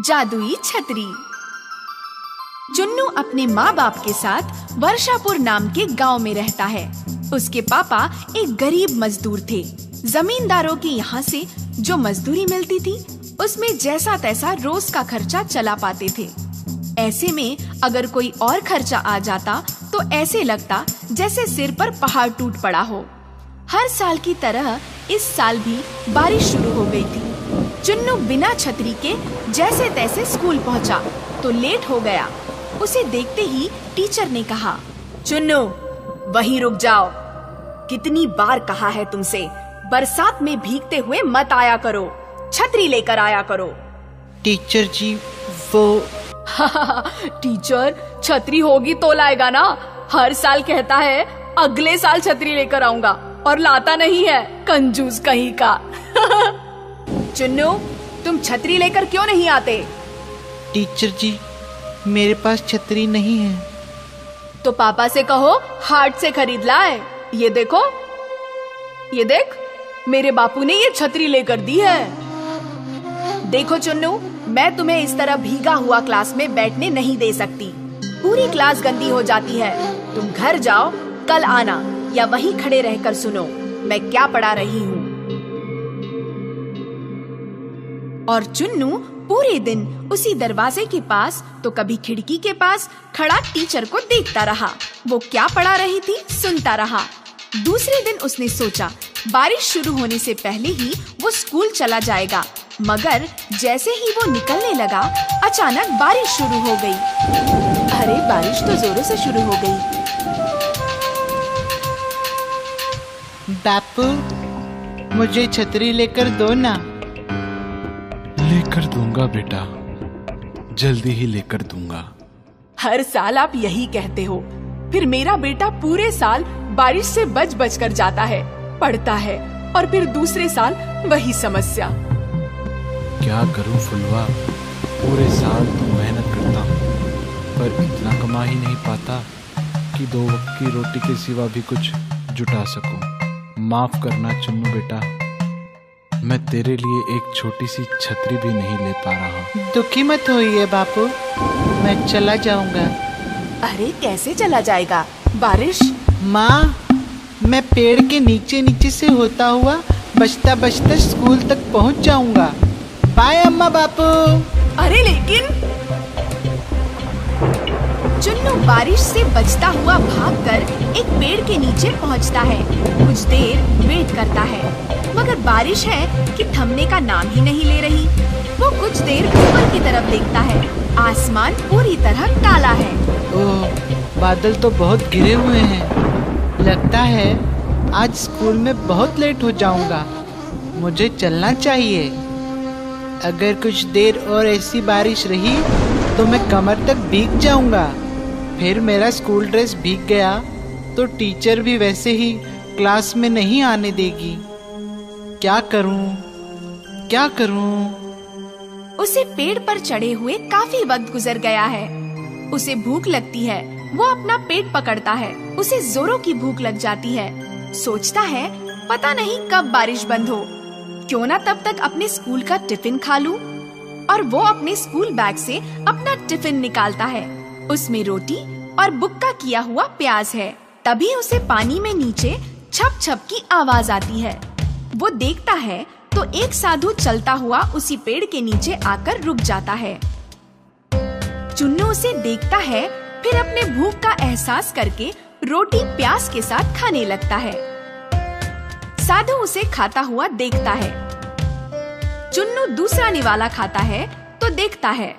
जादुई छतरी। चुन्नू अपने माँ बाप के साथ वर्षापुर नाम के गांव में रहता है। उसके पापा एक गरीब मजदूर थे। जमींदारों के यहाँ से जो मजदूरी मिलती थी उसमें जैसा तैसा रोज का खर्चा चला पाते थे। ऐसे में अगर कोई और खर्चा आ जाता तो ऐसे लगता जैसे सिर पर पहाड़ टूट पड़ा हो। हर साल की तरह इस साल भी बारिश शुरू हो गई थी। चुन्नू बिना छतरी के जैसे तैसे स्कूल पहुंचा तो लेट हो गया। उसे देखते ही टीचर ने कहा, चुन्नू वहीं रुक जाओ। कितनी बार कहा है तुमसे, बरसात में भीगते हुए मत आया करो, छतरी लेकर आया करो। टीचर जी वो टीचर छतरी होगी तो लाएगा ना। हर साल कहता है अगले साल छतरी लेकर आऊंगा और लाता नहीं है, कंजूस कहीं का। चुन्नू तुम छतरी लेकर क्यों नहीं आते? टीचर जी मेरे पास छतरी नहीं है। तो पापा से कहो हाट से खरीद लाए। ये देखो, ये देख, मेरे बापू ने ये छतरी लेकर दी है। देखो चुन्नू, मैं तुम्हें इस तरह भीगा हुआ क्लास में बैठने नहीं दे सकती। पूरी क्लास गंदी हो जाती है। तुम घर जाओ, कल आना या वहीं खड़े रहकर सुनो मैं क्या पढ़ा रही हूँ। और चुन्नू पूरे दिन उसी दरवाजे के पास तो कभी खिड़की के पास खड़ा टीचर को देखता रहा। वो क्या पढ़ा रही थी सुनता रहा। दूसरे दिन उसने सोचा बारिश शुरू होने से पहले ही वो स्कूल चला जाएगा, मगर जैसे ही वो निकलने लगा अचानक बारिश शुरू हो गई। अरे बारिश तो जोरों से शुरू हो गई। बापू मुझे छतरी लेकर दो ना। लेकर दूंगा बेटा, जल्दी ही लेकर दूंगा। हर साल आप यही कहते हो, फिर मेरा बेटा पूरे साल बारिश से बच बच कर जाता है, पढ़ता है और फिर दूसरे साल वही समस्या। क्या करूं फुलवा, पूरे साल तो मेहनत करता हूँ पर इतना कमा ही नहीं पाता कि 2 वक्त की रोटी के सिवा भी कुछ जुटा सकूं। माफ करना चुन्नू बेटा, मैं तेरे लिए एक छोटी सी छतरी भी नहीं ले पा रहा। दुखी मत होइए बापू, मैं चला जाऊंगा। अरे कैसे चला जाएगा? बारिश। माँ मैं पेड़ के नीचे नीचे से होता हुआ बचता बचता स्कूल तक पहुंच जाऊंगा। बाय अम्मा बापू। अरे लेकिन चुन्नू बारिश से बचता हुआ भागकर एक पेड़ के नीचे पहुंचता है। कुछ देर वेट करता है मगर बारिश है कि थमने का नाम ही नहीं ले रही। वो कुछ देर ऊपर की तरफ देखता है। आसमान पूरी तरह काला है। ओह बादल तो बहुत गिरे हुए हैं। लगता है आज स्कूल में बहुत लेट हो जाऊंगा। मुझे चलना चाहिए। अगर कुछ देर और ऐसी बारिश रही तो मैं कमर तक भीग जाऊंगा। फिर मेरा स्कूल ड्रेस भीग गया तो टीचर भी वैसे ही क्लास में नहीं आने देगी। क्या करूं, क्या करूं? उसे पेड़ पर चढ़े हुए काफी वक्त गुजर गया है। उसे भूख लगती है। वो अपना पेट पकड़ता है। उसे जोरों की भूख लग जाती है। सोचता है पता नहीं कब बारिश बंद हो, क्यों ना तब तक अपने स्कूल का टिफिन खा लूं। और वो अपने स्कूल बैग से अपना टिफिन निकालता है। उसमें रोटी और बुक्का किया हुआ प्याज है। तभी उसे पानी में नीचे छप छप की आवाज आती है। वो देखता है तो एक साधु चलता हुआ उसी पेड़ के नीचे आकर रुक जाता है। चुन्नू उसे देखता है, फिर अपने भूख का एहसास करके रोटी प्याज के साथ खाने लगता है। साधु उसे खाता हुआ देखता है। चुन्नू दूसरा निवाला खाता है तो देखता है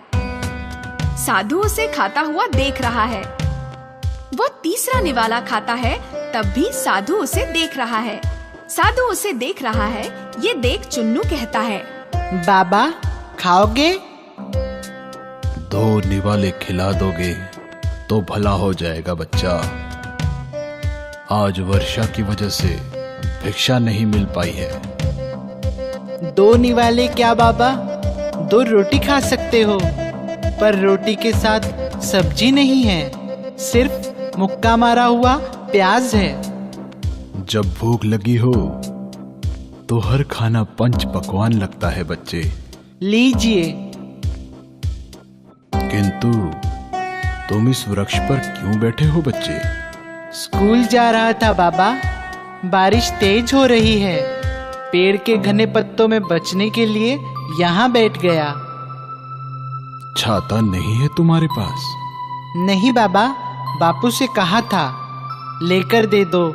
साधु उसे खाता हुआ देख रहा है। वो तीसरा निवाला खाता है तब भी साधु उसे देख रहा है। साधु उसे देख रहा है, ये देख चुन्नू कहता है, बाबा खाओगे? 2 निवाले खिला दोगे तो भला हो जाएगा बच्चा। आज वर्षा की वजह से भिक्षा नहीं मिल पाई है। 2 निवाले क्या बाबा, 2 रोटी खा सकते हो, पर रोटी के साथ सब्जी नहीं है, सिर्फ मुक्का मारा हुआ प्याज है। जब भूख लगी हो तो हर खाना पंच पकवान लगता है बच्चे। लीजिए। किंतु तुम इस वृक्ष पर क्यों बैठे हो बच्चे? स्कूल जा रहा था बाबा। बारिश तेज हो रही है। पेड़ के घने पत्तों में बचने के लिए यहाँ बैठ गया। छाता नहीं है तुम्हारे पास? नहीं बाबा, बापू से कहा था लेकर दे दो,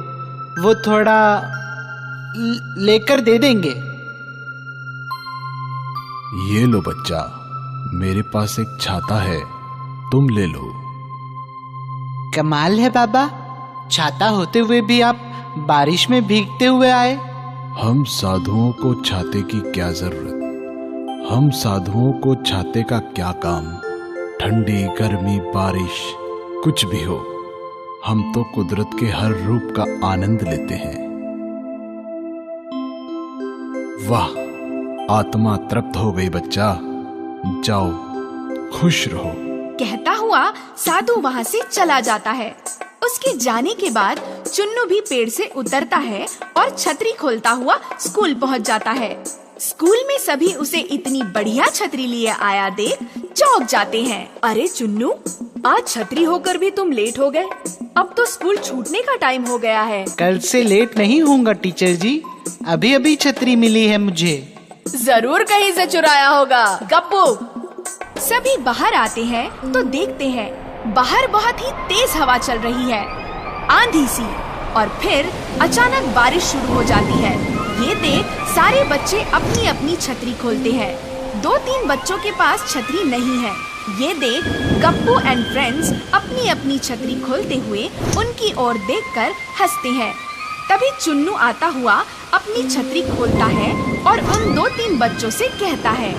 वो थोड़ा लेकर दे देंगे। ये लो बच्चा, मेरे पास एक छाता है, तुम ले लो। कमाल है बाबा, छाता होते हुए भी आप बारिश में भीगते हुए आए। हम साधुओं को छाते की क्या जरूरत? हम साधुओं को छाते का क्या काम? ठंडी, गर्मी, बारिश, कुछ भी हो, हम तो कुदरत के हर रूप का आनंद लेते हैं। वाह, आत्मा तृप्त हो गई बच्चा, जाओ खुश रहो। कहता हुआ साधु वहाँ से चला जाता है। उसके जाने के बाद चुन्नू भी पेड़ से उतरता है और छतरी खोलता हुआ स्कूल पहुँच जाता है। स्कूल में सभी उसे इतनी बढ़िया छतरी लिए आया देख चौंक जाते हैं। अरे चुन्नू, आज छतरी होकर भी तुम लेट हो गए। अब तो स्कूल छूटने का टाइम हो गया है। कल से लेट नहीं होऊंगा टीचर जी, अभी अभी छतरी मिली है मुझे। जरूर कहीं से चुराया होगा गप्पू। सभी बाहर आते हैं तो देखते हैं बाहर बहुत ही तेज हवा चल रही है, आंधी सी, और फिर अचानक बारिश शुरू हो जाती है। ये देख सारे बच्चे अपनी अपनी छतरी खोलते हैं। 2-3 बच्चों के पास छतरी नहीं है। ये देख गप्पू एंड फ्रेंड्स अपनी अपनी छतरी खोलते हुए उनकी ओर देखकर हंसते हैं। तभी चुन्नू आता हुआ अपनी छतरी खोलता है और उन 2-3 बच्चों से कहता है,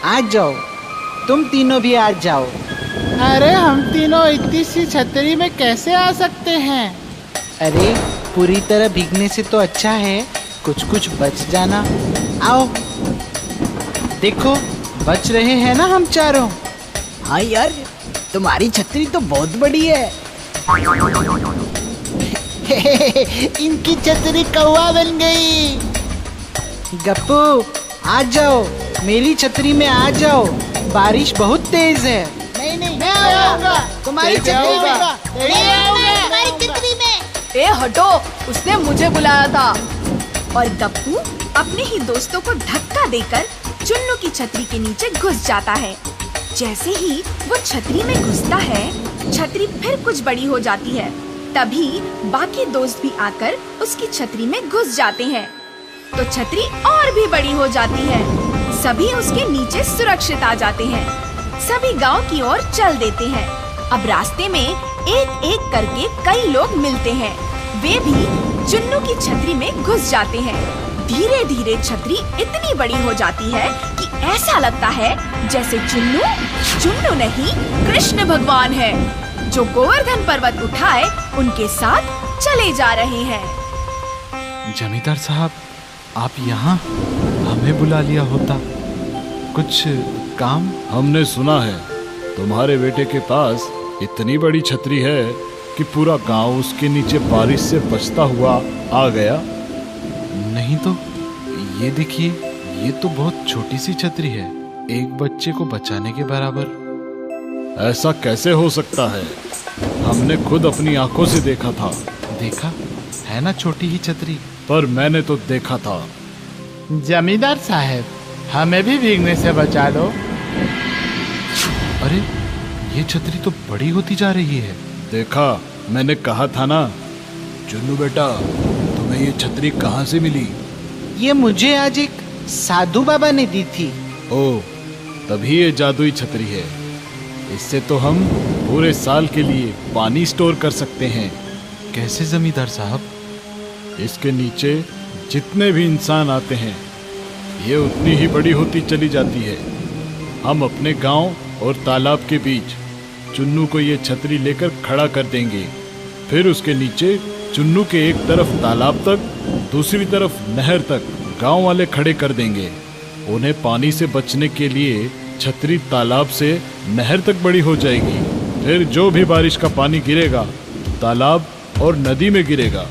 आ जाओ, तुम तीनों भी आ जाओ। अरे हम तीनों इतनी सी छतरी में कैसे आ सकते हैं? अरे पूरी तरह भीगने से तो अच्छा है कुछ कुछ बच जाना। आओ, देखो बच रहे हैं ना हम चारों। हाँ यार, तुम्हारी छतरी तो बहुत बड़ी है। इनकी छतरी कौवा बन गई। गप्पू आ जाओ, मेरी छतरी में आ जाओ, बारिश बहुत तेज है। नहीं, मैं आऊंगा तुम्हारी छतरी में। तुम्हारी छतरी में। ए हटो, उसने मुझे बुलाया था। और गप्पू अपने ही दोस्तों को धक्का देकर चुन्नू की छतरी के नीचे घुस जाता है। जैसे ही वो छतरी में घुसता है, छतरी फिर कुछ बड़ी हो जाती है। तभी बाकी दोस्त भी आकर उसकी छतरी में घुस जाते हैं, तो छतरी और भी बड़ी हो जाती है। सभी उसके नीचे सुरक्षित आ जाते हैं। सभी गांव की ओर चल देते हैं। अब रास्ते में एक एक करके कई लोग मिलते हैं। वे भी चुन्नू की छतरी में घुस जाते हैं। धीरे धीरे छतरी इतनी बड़ी हो जाती है कि ऐसा लगता है जैसे चुन्नू नहीं, कृष्ण भगवान है, जो गोवर्धन पर्वत उठाए उनके साथ चले जा रहे हैं। जमींदार साहब, आप यहाँ? हमें बुला लिया होता, कुछ काम? हमने सुना है तुम्हारे बेटे के पास इतनी बड़ी छतरी है कि पूरा गांव उसके नीचे बारिश से बचता हुआ आ गया। नहीं तो ये देखिए, ये तो बहुत छोटी सी छतरी है, एक बच्चे को बचाने के बराबर। ऐसा कैसे हो सकता है? हमने खुद अपनी आंखों से देखा था। देखा है ना छोटी ही छतरी, पर मैंने तो देखा था। जमींदार साहब, हमें भी भीगने से बचा लो। अरे ये छतरी तो बड़ी होती जा रही है। देखा, मैंने कहा था ना। चुन्नू बेटा, तुम्हें ये छतरी कहाँ से मिली? ये मुझे आज एक साधु बाबा ने दी थी। ओह, तभी ये जादुई छतरी है। इससे तो हम पूरे साल के लिए पानी स्टोर कर सकते हैं। कैसे जमींदार साहब? इसके नीचे जितने भी इंसान आते हैं, ये उतनी ही बड़ी होती चली जाती है। हम अपने गांव और तालाब के बीच चुन्नू को ये छतरी लेकर खड़ा कर देंगे। फिर उसके नीचे चुन्नू के एक तरफ तालाब तक, दूसरी तरफ नहर तक गांव वाले खड़े कर देंगे। उन्हें पानी से बचने के लिए छतरी तालाब से नहर तक बड़ी हो जाएगी। फिर जो भी बारिश का पानी गिरेगा, तालाब और नदी में गिरेगा।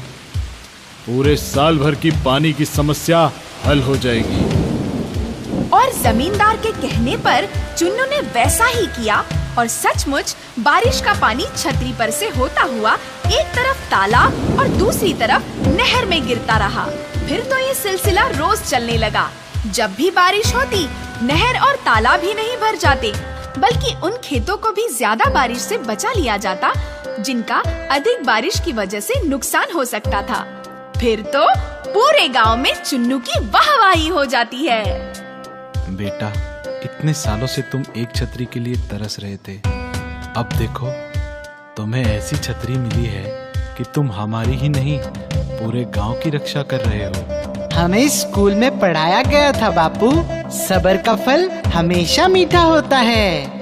पूरे साल भर की पानी की समस्या हल हो जाएगी। और और जमींदार के कहने पर चुन्नू ने वैसा ही किया और सचमुच बारिश का पानी छतरी पर से होता हुआ एक तरफ तालाब और दूसरी तरफ नहर में गिरता रहा। फिर तो ये सिलसिला रोज चलने लगा। जब भी बारिश होती, नहर और तालाब ही नहीं भर जाते, बल्कि उन खेतों को भी ज्यादा बारिश से बचा लिया जाता जिनका अधिक बारिश की वजह से नुकसान हो सकता था। फिर तो पूरे गांव में चुन्नू की वाहवाही हो जाती है। बेटा, इतने सालों से तुम एक छतरी के लिए तरस रहे थे। अब देखो, तुम्हें ऐसी छतरी मिली है कि तुम हमारी ही नहीं, पूरे गांव की रक्षा कर रहे हो। हमें स्कूल में पढ़ाया गया था बापू, सब्र का फल हमेशा मीठा होता है।